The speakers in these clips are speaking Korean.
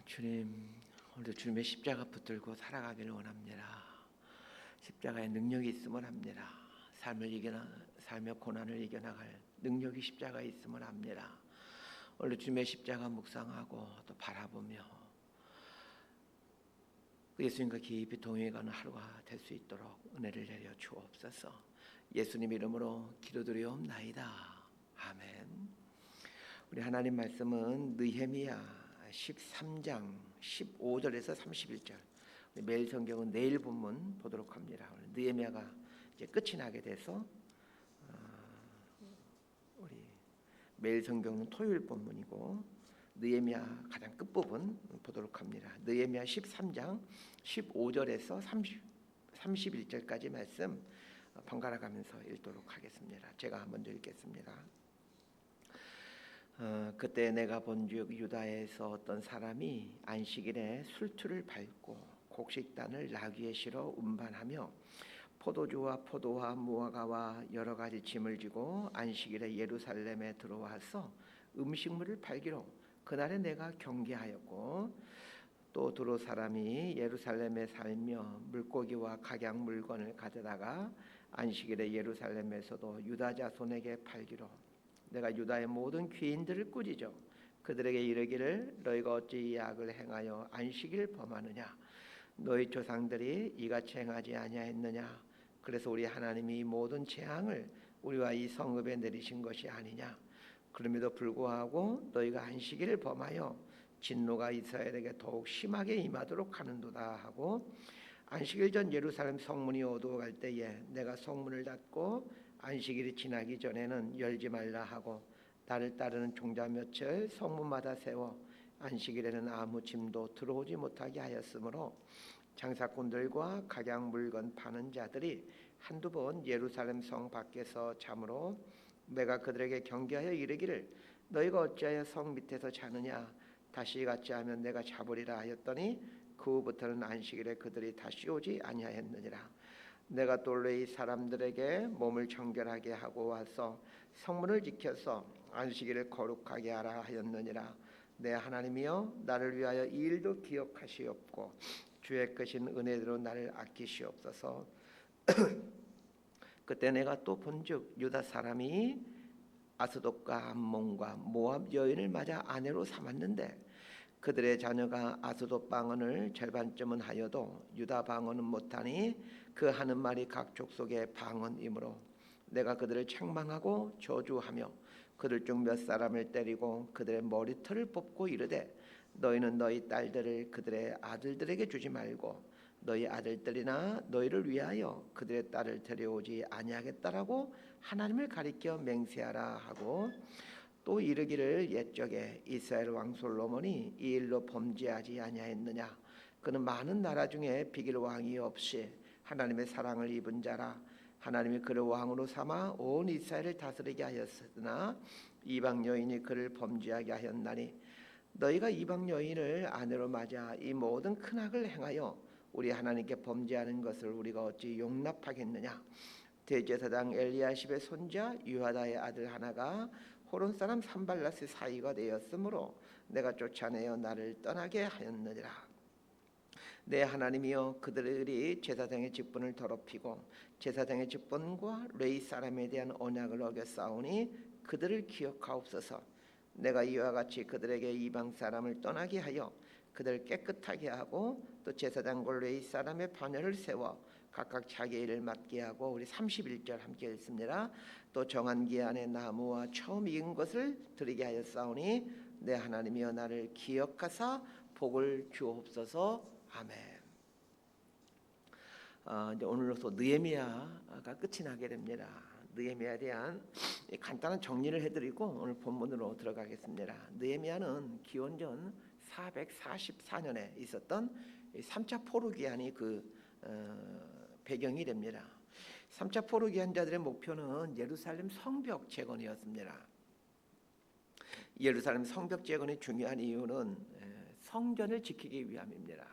주님, 오늘도 주님의 십자가 붙들고 살아가기를 원합니다. 십자가에 능력이 있음을 합니다. 삶의 고난을 이겨나갈 능력이 십자가에 있음을 합니다. 오늘 주님의 십자가 묵상하고 또 바라보며 예수님과 깊이 동행하는 하루가 될 수 있도록 은혜를 내려 주옵소서. 예수님 이름으로 기도드리옵나이다. 아멘. 우리 하나님 말씀은 느헤미야 13장 15절에서 31절. 매일 성경은 내일 본문 보도록 합니다. 느헤미야가 이제 끝이 나게 돼서 우리 매일 성경은 토요일 본문이고 느헤미야 가장 끝부분 보도록 합니다. 느헤미야 13장 15절에서 31절까지 말씀 번갈아 가면서 읽도록 하겠습니다. 제가 먼저 읽겠습니다. 그때 내가 본즉 유다에서 어떤 사람이 안식일에 술투를 밟고 곡식단을 나귀에 실어 운반하며 포도주와 포도와 무화과와 여러 가지 짐을 지고 안식일에 예루살렘에 들어와서 음식물을 팔기로 그날에 내가 경계하였고, 또 두로 사람이 예루살렘에 살며 물고기와 각양 물건을 가져다가 안식일에 예루살렘에서도 유다 자손에게 팔기로 내가 유다의 모든 귀인들을 꾸짖어 그들에게 이르기를 너희가 어찌 이 악을 행하여 안식일을 범하느냐. 너희 조상들이 이같이 행하지 아니하였느냐. 그래서 우리 하나님이 이 모든 재앙을 우리와 이 성읍에 내리신 것이 아니냐. 그럼에도 불구하고 너희가 안식일을 범하여 진노가 이스라엘에게 더욱 심하게 임하도록 하는도다 하고, 안식일 전 예루살렘 성문이 어두워갈 때에 내가 성문을 닫고 안식일이 지나기 전에는 열지 말라 하고, 나를 따르는 종자 몇을 성문마다 세워 안식일에는 아무 짐도 들어오지 못하게 하였으므로 장사꾼들과 각양 물건 파는 자들이 한두 번 예루살렘 성 밖에서 자므로 내가 그들에게 경계하여 이르기를 너희가 어찌하여 성 밑에서 자느냐. 다시 같이 하면 내가 잡으리라 하였더니 그 후부터는 안식일에 그들이 다시 오지 아니하였느니라. 내가 또 레위 사람들에게 몸을 정결하게 하고 와서 성문을 지켜서 안식일을 거룩하게 하라 하였느니라. 내 하나님이여, 나를 위하여 이 일도 기억하시옵고 주의 크신 은혜대로 나를 아끼시옵소서. 그때 내가 또 본즉 유다 사람이 아스돗과 암몬과 모압 여인을 맞아 아내로 삼았는데 그들의 자녀가 아스돗 방언을 절반쯤은 하여도 유다 방언은 못하니 그 하는 말이 각 족속의 방언이므로 내가 그들을 책망하고 저주하며 그들 중 몇 사람을 때리고 그들의 머리털을 뽑고 이르되 너희는 너희 딸들을 그들의 아들들에게 주지 말고 너희 아들들이나 너희를 위하여 그들의 딸을 데려오지 아니하겠다라고 하나님을 가리켜 맹세하라 하고, 또 이르기를 옛적에 이스라엘 왕 솔로몬이 이 일로 범죄하지 아니하였느냐. 그는 많은 나라 중에 비길 왕이 없이 하나님의 사랑을 입은 자라. 하나님이 그를 왕으로 삼아 온 이스라엘을 다스리게 하였으나 이방 여인이 그를 범죄하게 하였나니 너희가 이방 여인을 아내로 맞아 이 모든 큰 악을 행하여 우리 하나님께 범죄하는 것을 우리가 어찌 용납하겠느냐. 대제사장 엘리야십의 손자 유하다의 아들 하나가 호론 사람 산발랏의 사위가 되었으므로 내가 쫓아내어 나를 떠나게 하였느니라. 내 하나님이여, 그들이 제사장의 직분을 더럽히고 제사장의 직분과 레위 사람에 대한 언약을 어겼사오니 그들을 기억하옵소서. 내가 이와 같이 그들에게 이방 사람을 떠나게 하여 그들을 깨끗하게 하고 또 제사장과 레위 사람의 반열을 세워 각각 자기 일을 맡게 하고, 우리 31절 함께 읽습니다. 또 정한 기한에 나무와 처음 익은 것을 드리게 하였사오니 내 하나님이여, 나를 기억하사 복을 주옵소서. 아멘. 이제 오늘로서 느헤미야가 끝이 나게 됩니다. 느헤미야에 대한 간단한 정리를 해드리고 오늘 본문으로 들어가겠습니다. 느헤미야는 기원전 444년에 있었던 3차 포로기한이 배경이 됩니다. 3차 포로기한자들의 목표는 예루살렘 성벽 재건이었습니다. 예루살렘 성벽 재건의 중요한 이유는 성전을 지키기 위함입니다.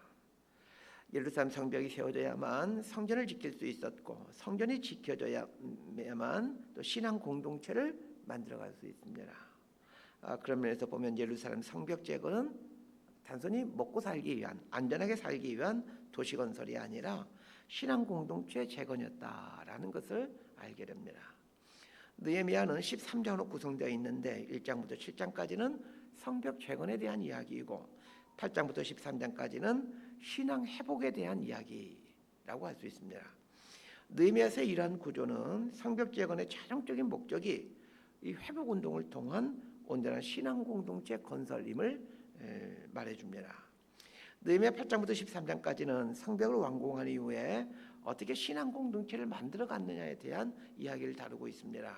예루살렘 성벽이 세워져야만 성전을 지킬 수 있었고, 성전이 지켜져야만 또 신앙 공동체를 만들어갈 수 있습니다. 그런 면에서 보면 예루살렘 성벽 재건은 단순히 먹고 살기 위한, 안전하게 살기 위한 도시 건설이 아니라 신앙 공동체의 재건이었다라는 것을 알게 됩니다. 느헤미야는 13장으로 구성되어 있는데 1장부터 7장까지는 성벽 재건에 대한 이야기이고 8장부터 13장까지는 신앙 회복에 대한 이야기라고 할 수 있습니다. 느헤미야서의 이러한 구조는 성벽 재건의 최종적인 목적이 이 회복 운동을 통한 온전한 신앙 공동체 건설임을 말해줍니다. 느헤미야 8장부터 13장까지는 성벽을 완공한 이후에 어떻게 신앙 공동체를 만들어 갔느냐에 대한 이야기를 다루고 있습니다.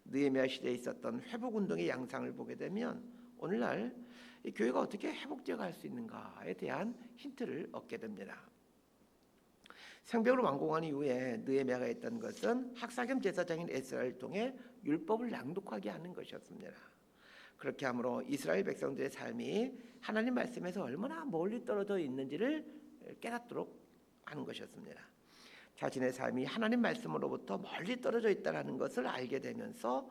느헤미야 시대에 있었던 회복 운동의 양상을 보게 되면 오늘날 이 교회가 어떻게 회복되어 갈 수 있는가에 대한 힌트를 얻게 됩니다. 성벽을 완공한 이후에 느헤미야가 했던 것은 학사 겸 제사장인 에스라를 통해 율법을 낭독하게 하는 것이었습니다. 그렇게 함으로 이스라엘 백성들의 삶이 하나님 말씀에서 얼마나 멀리 떨어져 있는지를 깨닫도록 하는 것이었습니다. 자신의 삶이 하나님 말씀으로부터 멀리 떨어져 있다는 것을 알게 되면서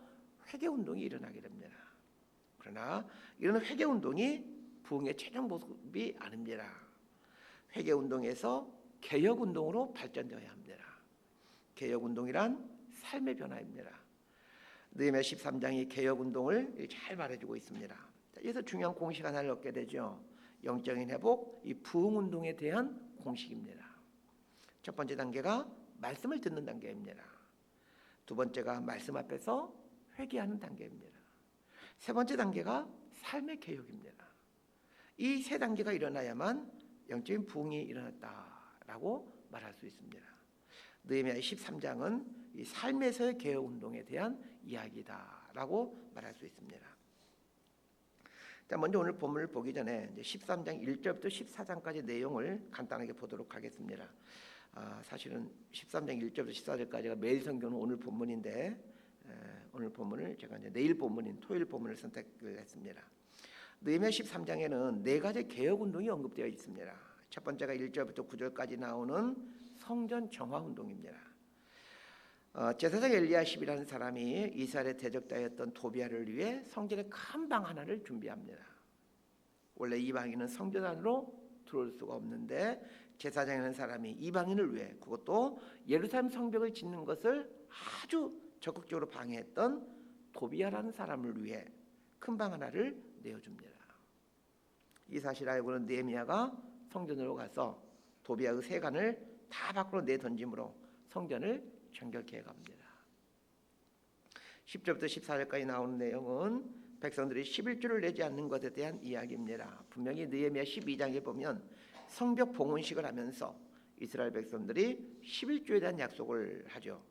회개운동이 일어나게 됩니다. 그러나 이런 회개운동이 부흥의 최종 모습이 아닙니다. 회개운동에서 개혁운동으로 발전되어야 합니다. 개혁운동이란 삶의 변화입니다. 느헤미야 13장이 개혁운동을 잘 말해주고 있습니다. 여기서 중요한 공식 하나를 얻게 되죠. 영적인 회복, 이 부흥운동에 대한 공식입니다. 첫 번째 단계가 말씀을 듣는 단계입니다. 두 번째가 말씀 앞에서 회개하는 단계입니다. 세 번째 단계가 삶의 개혁입니다. 이 세 단계가 일어나야만 영적인 부흥이 일어났다라고 말할 수 있습니다. 느헤미야 13장은 이 삶에서의 개혁 운동에 대한 이야기다라고 말할 수 있습니다. 자, 먼저 오늘 본문을 보기 전에 13장 1절부터 14장까지 내용을 간단하게 보도록 하겠습니다. 사실은 13장 1절부터 14절까지가 매일 성경은 오늘 본문인데 오늘 본문을 제가 이제 내일 본문인 토요일 본문을 선택을 했습니다. 느헤미야 13장에는 네 가지 개혁 운동이 언급되어 있습니다. 첫 번째가 1절부터 9절까지 나오는 성전 정화 운동입니다. 제사장 엘리야십이라는 사람이 이스라엘에 대적자였던 도비아를 위해 성전의 큰 방 하나를 준비합니다. 원래 이방인은 성전 안으로 들어올 수가 없는데 제사장이라는 사람이 이방인을 위해, 그것도 예루살렘 성벽을 짓는 것을 아주 적극적으로 방해했던 도비아라는 사람을 위해 큰 방 하나를 내어줍니다. 이 사실을 알고는 느헤미야가 성전으로 가서 도비아의 세간을 다 밖으로 내던짐으로 성전을 정결케 해갑니다. 10절부터 14절까지 나오는 내용은 백성들이 11조를 내지 않는 것에 대한 이야기입니다. 분명히 느헤미야 12장에 보면 성벽 봉헌식을 하면서 이스라엘 백성들이 11조에 대한 약속을 하죠.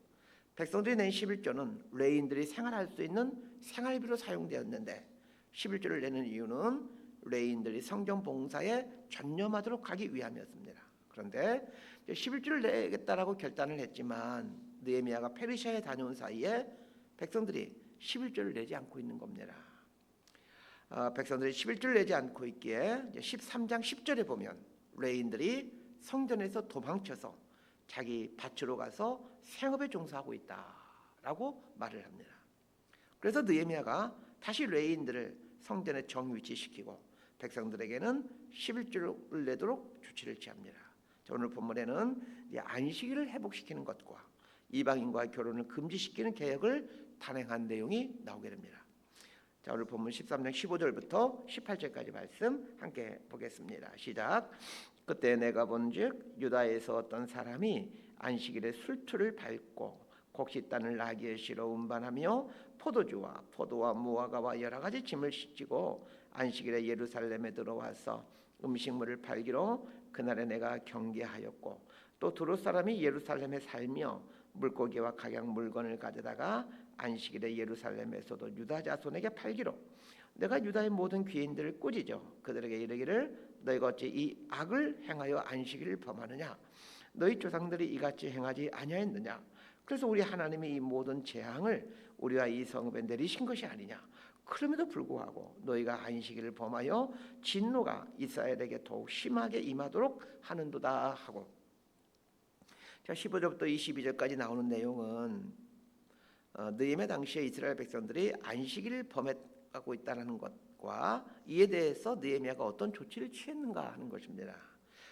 백성들이 낸 11조는 레위인들이 생활할 수 있는 생활비로 사용되었는데 11조를 내는 이유는 레위인들이 성전 봉사에 전념하도록 하기 위함이었습니다. 그런데 11조를 내겠다라고 결단을 했지만 느헤미야가 페르시아에 다녀온 사이에 백성들이 11조를 내지 않고 있는 겁니다. 백성들이 11조를 내지 않고 있기에 13장 10절에 보면 레위인들이 성전에서 도망쳐서 자기 밭으로 가서 생업에 종사하고 있다라고 말을 합니다. 그래서 느헤미야가 다시 레위인들을 성전에 정위치시키고 백성들에게는 11조를 내도록 조치를 취합니다. 오늘 본문에는 안식일을 회복시키는 것과 이방인과의 결혼을 금지시키는 계획을 단행한 내용이 나오게 됩니다. 자, 오늘 본문 13장 15절부터 18절까지 말씀 함께 보겠습니다. 시작. 그때 내가 본즉 유다에서 어떤 사람이 안식일에 술투를 밟고 곡식단을 나귀에 실어 운반하며 포도주와 포도와 무화과와 여러 가지 짐을 싣고 안식일에 예루살렘에 들어와서 음식물을 팔기로 그날에 내가 경계하였고 또 두로 사람이 예루살렘에 살며 물고기와 각양 물건을 가져다가 안식일에 예루살렘에서도 유다 자손에게 팔기로 내가 유다의 모든 귀인들을 꾸짖어 그들에게 이르기를 너희가 어찌 이 악을 행하여 안식일을 범하느냐 너희 조상들이 이같이 행하지 아니하였느냐 그래서 우리 하나님이 이 모든 재앙을 우리와 이 성읍에 내리신 것이 아니냐 그럼에도 불구하고 너희가 안식일을 범하여 진노가 이스라엘에게 더욱 심하게 임하도록 하는도다 하고. 자, 15절부터 22절까지 나오는 내용은 느헤미야 당시에 이스라엘 백성들이 안식일을 범하고 있다는 것, 것과 이에 대해서 느헤미야가 어떤 조치를 취했는가 하는 것입니다.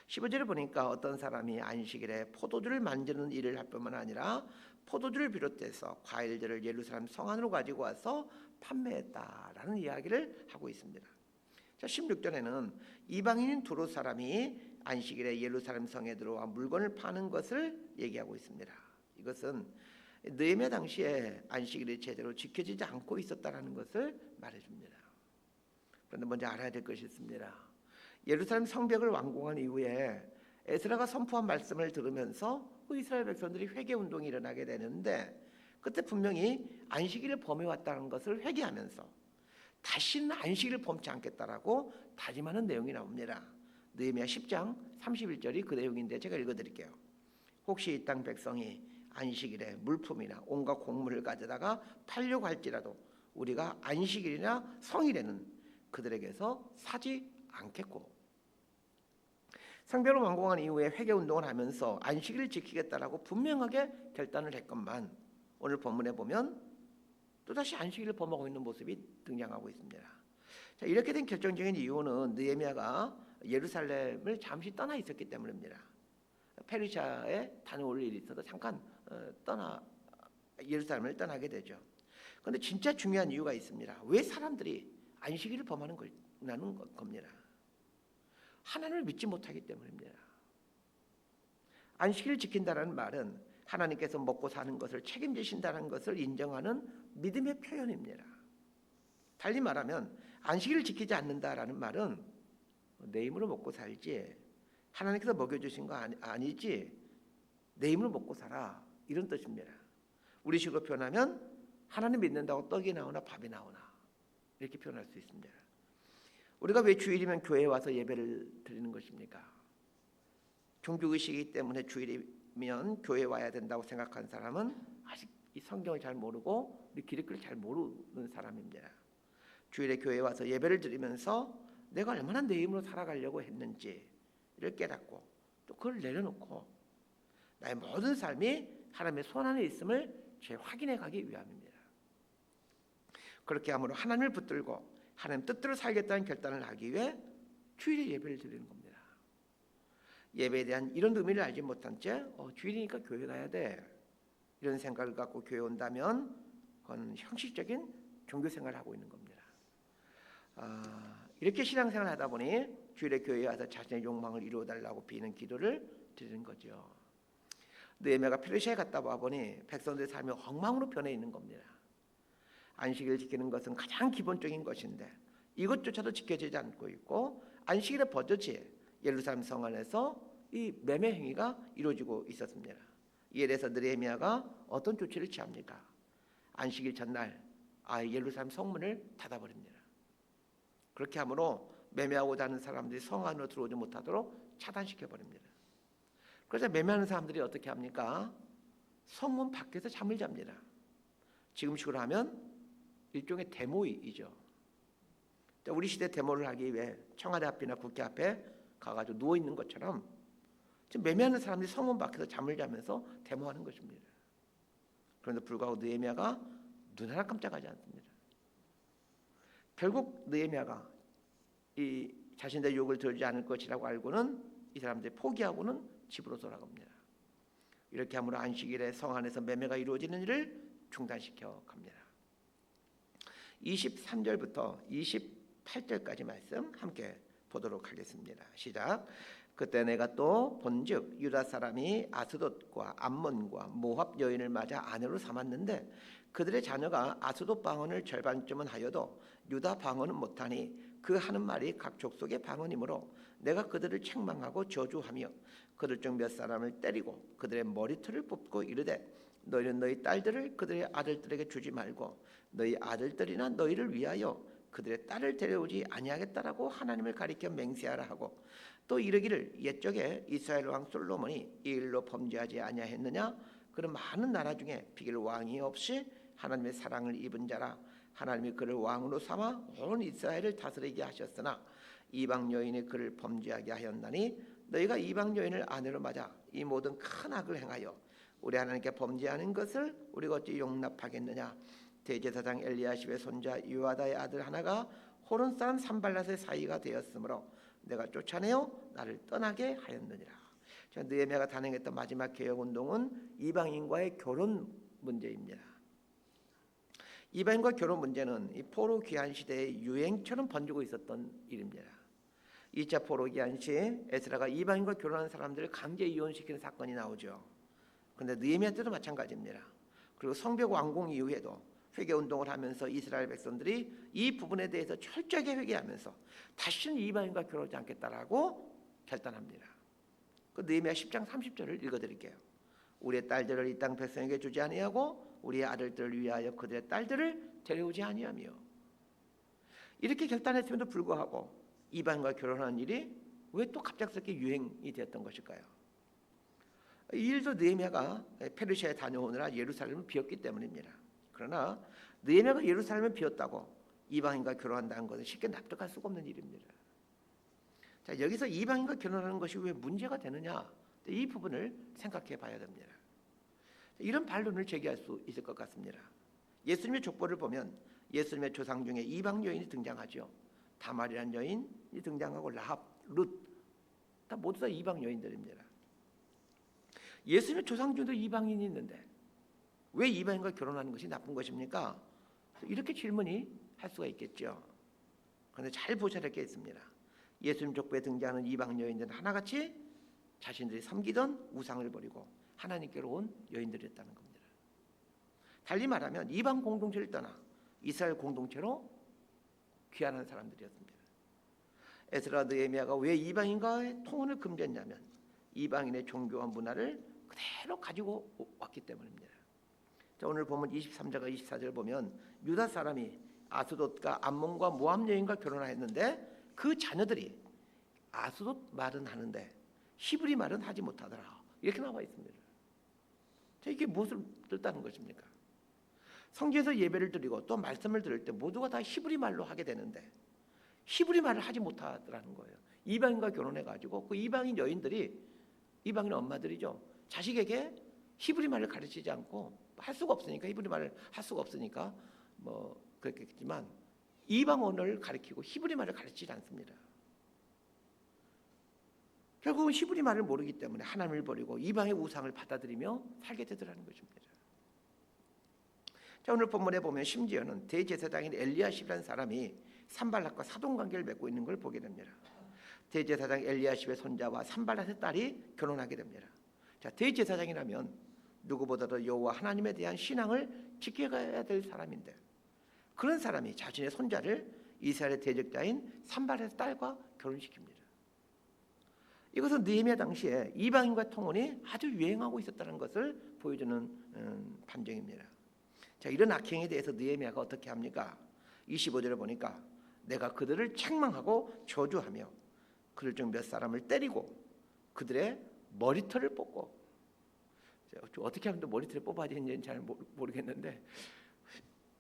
15절에 보니까 어떤 사람이 안식일에 포도주를 만드는 일을 할 뿐만 아니라 포도주를 비롯해서 과일들을 예루살렘 성 안으로 가지고 와서 판매했다라는 이야기를 하고 있습니다. 자, 16절에는 이방인인 두로 사람이 안식일에 예루살렘 성에 들어와 물건을 파는 것을 얘기하고 있습니다. 이것은 느헤미야 당시에 안식일이 제대로 지켜지지 않고 있었다는 것을 말해줍니다. 그런데 먼저 알아야 될 것이 있습니다. 예루살렘 성벽을 완공한 이후에 에스라가 선포한 말씀을 들으면서 이스라엘 백성들이 회개 운동이 일어나게 되는데, 그때 분명히 안식일을 범해왔다는 것을 회개하면서 다시는 안식일을 범치 않겠다라고 다짐하는 내용이 나옵니다. 느헤미야 10장 31절이 그 내용인데 제가 읽어드릴게요. 혹시 이 땅 백성이 안식일에 물품이나 온갖 곡물을 가져다가 팔려고 할지라도 우리가 안식일이나 성일에는 그들에게서 사지 않겠고, 성벽을 완공한 이후에 회개운동을 하면서 안식일을 지키겠다라고 분명하게 결단을 했건만, 오늘 본문에 보면 또다시 안식일을 범하고 있는 모습이 등장하고 있습니다. 자, 이렇게 된 결정적인 이유는 느헤미야가 예루살렘을 잠시 떠나 있었기 때문입니다. 페르시아에 다녀올 일이 있어서 잠깐 예루살렘을 떠나게 되죠. 그런데 진짜 중요한 이유가 있습니다. 왜 사람들이 안식일을 범하는 겁니다. 하나님을 믿지 못하기 때문입니다. 안식일을 지킨다는 말은 하나님께서 먹고 사는 것을 책임지신다는 것을 인정하는 믿음의 표현입니다. 달리 말하면 안식일을 지키지 않는다라는 말은 내 힘으로 먹고 살지, 하나님께서 먹여주신 거 아니지, 내 힘으로 먹고 살아, 이런 뜻입니다. 우리식으로 표현하면 하나님 믿는다고 떡이 나오나 밥이 나오나, 이렇게 표현할 수 있습니다. 우리가 왜 주일이면 교회에 와서 예배를 드리는 것입니까? 종교의식이기 때문에 주일이면 교회에 와야 된다고 생각하는 사람은 아직 이 성경을 잘 모르고 우리 기독교를 잘 모르는 사람입니다. 주일에 교회에 와서 예배를 드리면서 내가 얼마나 내 힘으로 살아가려고 했는지를 깨닫고, 또 그걸 내려놓고 나의 모든 삶이 하나님의 손 안에 있음을 재확인해 가기 위함입니다. 그렇게 함으로 하나님을 붙들고 하나님 뜻대로 살겠다는 결단을 하기 위해 주일에 예배를 드리는 겁니다. 예배에 대한 이런 의미를 알지 못한 채 주일이니까 교회 가야 돼, 이런 생각을 갖고 교회 온다면 그건 형식적인 종교 생활을 하고 있는 겁니다. 이렇게 신앙생활을 하다 보니 주일에 교회에 와서 자신의 욕망을 이루어달라고 비는 기도를 드리는 거죠. 느헤미야가 페르시아에 갔다 와보니 백성들의 삶이 엉망으로 변해 있는 겁니다. 안식일을 지키는 것은 가장 기본적인 것인데 이것조차도 지켜지지 않고 있고, 안식일의 버젓이 예루살렘 성 안에서 이 매매 행위가 이루어지고 있었습니다. 이에 대해서 느헤미야가 어떤 조치를 취합니까? 안식일 전날 예루살렘 성문을 닫아버립니다. 그렇게 함으로 매매하고자 하는 사람들이 성 안으로 들어오지 못하도록 차단시켜버립니다. 그래서 매매하는 사람들이 어떻게 합니까? 성문 밖에서 잠을 잡니다. 지금식으로 하면 일종의 데모이죠. 우리 시대 데모를 하기 위해 청와대 앞이나 국회 앞에 가가지고 누워 있는 것처럼 지금 매매하는 사람들이 성문 밖에서 잠을 자면서 데모하는 것입니다. 그런데 불구하고 느헤미야가 눈 하나 깜짝하지 않습니다. 결국 느헤미야가 이 자신들의 욕을 들지 않을 것이라고 알고는 이 사람들이 포기하고는 집으로 돌아갑니다. 이렇게 함으로 안식일에 성 안에서 매매가 이루어지는 일을 중단시켜 갑니다. 23절부터 28절까지 말씀 함께 보도록 하겠습니다. 시작. 그때 내가 또 본즉 유다 사람이 아스돗과 암몬과 모압 여인을 맞아 아내로 삼았는데 그들의 자녀가 아스돗 방언을 절반쯤은 하여도 유다 방언은 못하니 그 하는 말이 각 족속의 방언이므로 내가 그들을 책망하고 저주하며 그들 중 몇 사람을 때리고 그들의 머리털을 뽑고 이르되 너희는 너희 딸들을 그들의 아들들에게 주지 말고 너희 아들들이나 너희를 위하여 그들의 딸을 데려오지 아니하겠다라고 하나님을 가리켜 맹세하라 하고, 또 이르기를 옛적에 이스라엘 왕 솔로몬이 이 일로 범죄하지 아니하였느냐? 그는 많은 나라 중에 비길 왕이 없이 하나님의 사랑을 입은 자라. 하나님이 그를 왕으로 삼아 온 이스라엘을 다스리게 하셨으나 이방 여인이 그를 범죄하게 하였나니 너희가 이방 여인을 아내로 맞아 이 모든 큰 악을 행하여 우리 하나님께 범죄하는 것을 우리가 어찌 용납하겠느냐? 대제사장 엘리야십의 손자 요아다의 아들 하나가 호론 사람 산발랏의 사이가 되었으므로 내가 쫓아내어 나를 떠나게 하였느니라. 느헤미야가 단행했던 마지막 개혁운동은 이방인과의 결혼 문제입니다. 이방인과 결혼 문제는 이 포로 귀환 시대의 유행처럼 번지고 있었던 일입니다. 2차 포로 귀환 시 에스라가 이방인과 결혼한 사람들을 강제 이혼시키는 사건이 나오죠. 그런데 느헤미야 때도 마찬가지입니다. 그리고 성벽 완공 이후에도 회개운동을 하면서 이스라엘 백성들이 이 부분에 대해서 철저하게 회개하면서 다시는 이방인과 결혼하지 않겠다라고 결단합니다. 그 느헤미야 10장 30절을 읽어드릴게요. 우리의 딸들을 이 땅 백성에게 주지 아니하고 우리의 아들들을 위하여 그들의 딸들을 데려오지 아니하며, 이렇게 결단했음에도 불구하고 이방인과 결혼하는 일이 왜 또 갑작스럽게 유행이 되었던 것일까요? 이 일도 느헤미야가 페르시아에 다녀오느라 예루살렘을 비웠기 때문입니다. 그러나 느헤미야가 예루살렘을 비웠다고 이방인과 결혼한다는 것은 쉽게 납득할 수가 없는 일입니다. 자, 여기서 이방인과 결혼하는 것이 왜 문제가 되느냐, 이 부분을 생각해 봐야 됩니다. 이런 반론을 제기할 수 있을 것 같습니다. 예수님의 족보를 보면 예수님의 조상 중에 이방 여인이 등장하죠. 다말이라는 여인이 등장하고 라합, 룻, 다 모두 다 이방 여인들입니다. 예수님의 조상 중에도 이방인이 있는데 왜 이방인과 결혼하는 것이 나쁜 것입니까? 이렇게 질문이 할 수가 있겠죠. 그런데 잘 보셔야 될 게 있습니다. 예수님 족보에 등장하는 이방 여인들은 하나같이 자신들이 섬기던 우상을 버리고 하나님께로 온 여인들이었다는 겁니다. 달리 말하면 이방 공동체를 떠나 이스라엘 공동체로 귀환한 사람들이었습니다. 에스라 느헤미야가 왜 이방인과의 통혼을 금지했냐면 이방인의 종교와 문화를 그대로 가지고 왔기 때문입니다. 자, 오늘 보면 23절과 24절 보면 유다 사람이 아스돗과 암몬과 모압 여인과 결혼하였는데 그 자녀들이 아스돗 말은 하는데 히브리 말은 하지 못하더라, 이렇게 나와 있습니다. 자, 이게 무엇을 뜻하는 것입니까? 성지에서 예배를 드리고 또 말씀을 들을 때 모두가 다 히브리 말로 하게 되는데 히브리 말을 하지 못하더라는 거예요. 이방인과 결혼해가지고 그 이방인 여인들이, 이방인 엄마들이죠, 자식에게 히브리 말을 가르치지 않고 할 수가 없으니까, 히브리 말을 할 수가 없으니까 뭐 그렇겠지만 이방 언어를 가르치고 히브리 말을 가르치지 않습니다. 결국은 히브리 말을 모르기 때문에 하나님을 버리고 이방의 우상을 받아들이며 살게 되더라는 것입니다. 자, 오늘 본문에 보면 심지어는 대제사장인 엘리야십이라는 사람이 산발랏과 사돈관계를 맺고 있는 걸 보게 됩니다. 대제사장 엘리야십의 손자와 산발랏의 딸이 결혼하게 됩니다. 자, 대제사장이라면 누구보다도 여호와 하나님에 대한 신앙을 지켜가야 될 사람인데 그런 사람이 자신의 손자를 이스라엘의 대적자인 산발랏의 딸과 결혼시킵니다. 이것은 느헤미야 당시에 이방인과 통혼이 아주 유행하고 있었다는 것을 보여주는 판정입니다. 자, 이런 악행에 대해서 느헤미야가 어떻게 합니까? 25절에 보니까 내가 그들을 책망하고 저주하며 그들 중 몇 사람을 때리고 그들의 머리털을 뽑고, 어떻게 하면 또 머리털을 뽑아야 되는지는 잘 모르겠는데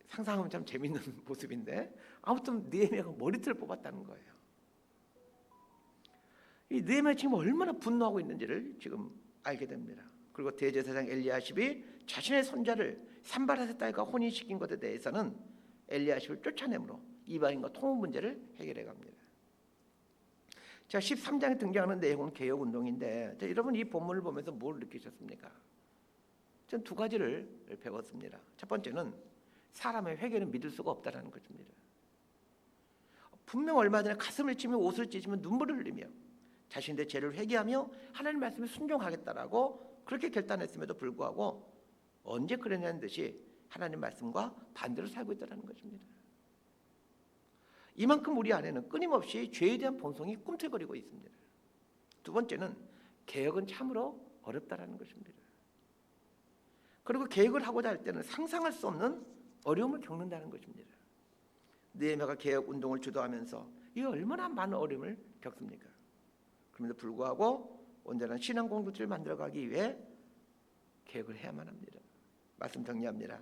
상상하면 참 재밌는 모습인데 아무튼 느헤미야가 머리털을 뽑았다는 거예요. 이 느헤미야 지금 얼마나 분노하고 있는지를 지금 알게 됩니다. 그리고 대제사장 엘리야십이 자신의 손자를 산발랏의 딸과 혼인시킨 것에 대해서는 엘리야십을 쫓아내므로 이방인과 통혼 문제를 해결해 갑니다. 자, 13장에 등장하는 내용은 개혁운동인데, 자, 여러분 이 본문을 보면서 뭘 느끼셨습니까? 전 두 가지를 배웠습니다. 첫 번째는 사람의 회개는 믿을 수가 없다는 것입니다. 분명 얼마 전에 가슴을 치며 옷을 찢으며 눈물을 흘리며 자신의 죄를 회개하며 하나님 말씀에 순종하겠다라고 그렇게 결단했음에도 불구하고 언제 그랬냐는 듯이 하나님 말씀과 반대로 살고 있다는 것입니다. 이만큼 우리 안에는 끊임없이 죄에 대한 본성이 꿈틀거리고 있습니다. 두 번째는 개혁은 참으로 어렵다는 것입니다. 그리고 개혁을 하고자 할 때는 상상할 수 없는 어려움을 겪는다는 것입니다. 느헤미야가 개혁 운동을 주도하면서 이 얼마나 많은 어려움을 겪습니까? 그럼에도 불구하고 온전한 신앙 공동체를 만들어가기 위해 개혁을 해야만 합니다. 말씀 정리합니다.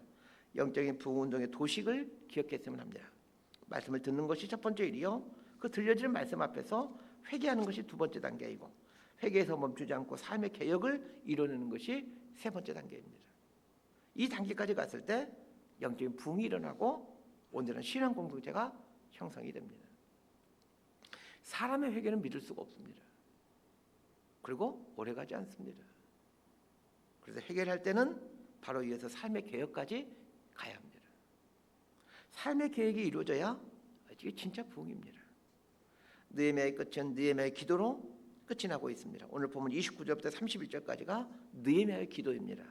영적인 부흥운동의 도식을 기억했으면 합니다. 말씀을 듣는 것이 첫 번째 일이요, 그 들려지는 말씀 앞에서 회개하는 것이 두 번째 단계이고 회개에서 멈추지 않고 삶의 개혁을 이루는 것이 세 번째 단계입니다. 이 단계까지 갔을 때 영적인 부흥이 일어나고 온전한 신앙 공동체가 형성이 됩니다. 사람의 회개는 믿을 수가 없습니다. 그리고 오래가지 않습니다. 그래서 해결할 때는 바로 이어서 삶의 개혁까지 가야 합니다. 삶의 계획이 이루어져야 이게 진짜 부흥입니다. 느헤미야의 끝은 느헤미야의 기도로 끝이 나고 있습니다. 오늘 보면 29절부터 31절까지가 느헤미야의 기도입니다.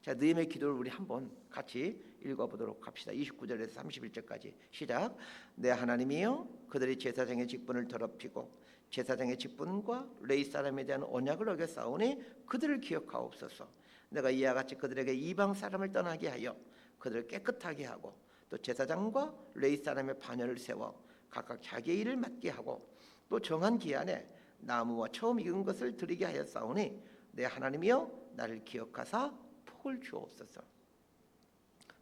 자, 느헤미야의 기도를 우리 한번 같이 읽어보도록 합시다. 29절에서 31절까지 시작. 내 하나님이여, 그들이 제사장의 직분을 더럽히고 제사장의 직분과 레위 사람에 대한 언약을 어겼사오니 그들을 기억하옵소서. 내가 이와 같이 그들에게 이방 사람을 떠나게 하여 그들을 깨끗하게 하고 또 제사장과 레위 사람의 반열을 세워 각각 자기의 일을 맡게 하고 또 정한 기한에 나무와 처음 익은 것을 드리게 하였사오니 내 하나님이여, 나를 기억하사 복을 주옵소서.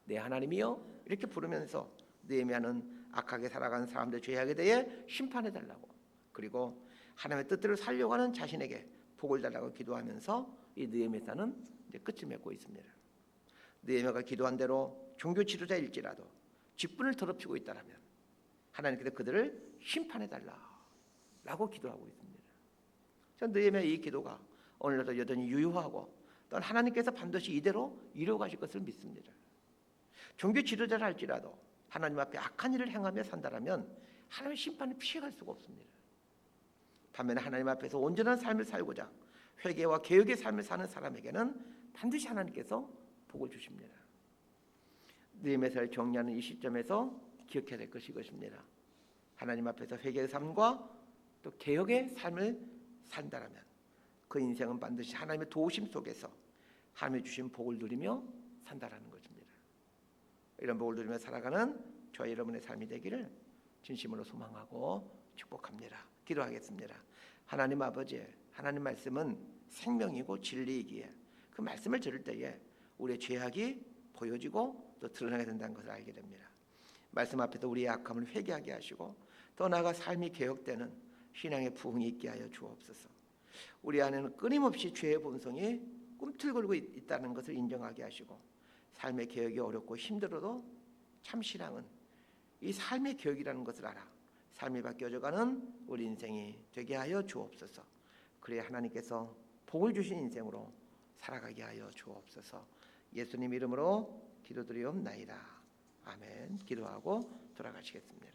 내 하나님이여, 이렇게 부르면서 느헤미야는 악하게 살아가는 사람들의 죄악에 대해 심판해 달라고, 그리고 하나님의 뜻대로 살려고 하는 자신에게 복을 달라고 기도하면서 이 느헤미야는 이제 끝을 맺고 있습니다. 느헤미야가 기도한 대로 종교 지도자일지라도 직분을 더럽히고 있다라면 하나님께서 그들을 심판해 달라라고 기도하고 있습니다. 전 느헤미야의 이 기도가 오늘날도 여전히 유효하고 또한 하나님께서 반드시 이대로 이루어가실 것을 믿습니다. 종교 지도자라 할지라도 하나님 앞에 악한 일을 행하며 산다라면 하나님의 심판을 피해갈 수가 없습니다. 반면에 하나님 앞에서 온전한 삶을 살고자 회개와 개혁의 삶을 사는 사람에게는 반드시 하나님께서 복을 주십니다. 느헤미야를 정리하는 이 시점에서 기억해야 될 것이 이것입니다. 하나님 앞에서 회개의 삶과 또 개혁의 삶을 산다라면 그 인생은 반드시 하나님의 도우심 속에서 하나님이 주신 복을 누리며 산다라는 것입니다. 이런 복을 누리며 살아가는 저와 여러분의 삶이 되기를 진심으로 소망하고 축복합니다. 기도하겠습니다. 하나님 아버지, 하나님 말씀은 생명이고 진리이기에 그 말씀을 들을 때에 우리의 죄악이 보여지고 또 드러나게 된다는 것을 알게 됩니다. 말씀 앞에서 우리의 악함을 회개하게 하시고 또 나아가 삶이 개혁되는 신앙의 부흥이 있게 하여 주옵소서. 우리 안에는 끊임없이 죄의 본성이 꿈틀거리고 있다는 것을 인정하게 하시고 삶의 개혁이 어렵고 힘들어도 참 신앙은 이 삶의 개혁이라는 것을 알아 삶이 바뀌어져가는 우리 인생이 되게 하여 주옵소서. 그래야 하나님께서 복을 주신 인생으로 살아가게 하여 주옵소서. 예수님 이름으로 기도드리옵나이다. 아멘. 기도하고 돌아가시겠습니다.